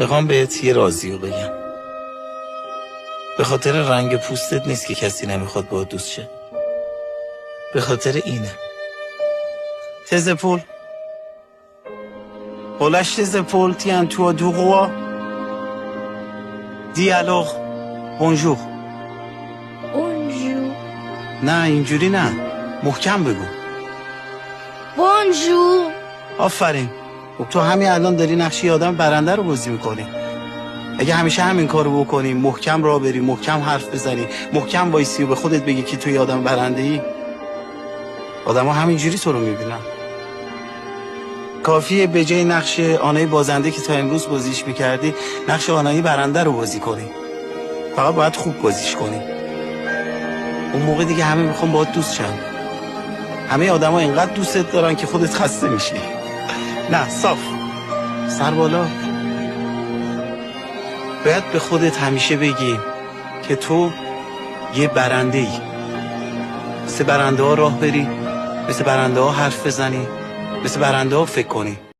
میخوام بهت یه رازیو بگم. به خاطر رنگ پوستت نیست که کسی نمیخواد باهات دوست شه. به خاطر اینه. tes épaules. relâche tes épaules, tiens-toi droit. dis alors bonjour. Bonjour. نه اینجوری نه، محکم بگو. Bonjour. آفرین. خب تو همین الان داری نقش یه آدم برنده رو بازی میکنی. اگه همیشه همین کارو بکنی، محکم راه بری، محکم حرف بزنی، محکم وایسی و به خودت بگی که تو یه آدم برنده ای، آدما همینجوری تو رو میبینن. کافیه به جای نقش آنای بازنده که تا امروز بازیش میکردی، نقش آنای برنده رو بازی کنی. فقط باید خوب بازیش کنی. اون موقع دیگه همه میخوان باهات دوست شن. همه آدما اینقدر دوستت دارن که خودت خسته میشی. نه، صاف، سر بالا. باید به خودت همیشه بگی که تو یه برنده ای. مثل برنده ها راه بری، مثل برنده ها حرف بزنی، مثل برنده ها فکر کنی.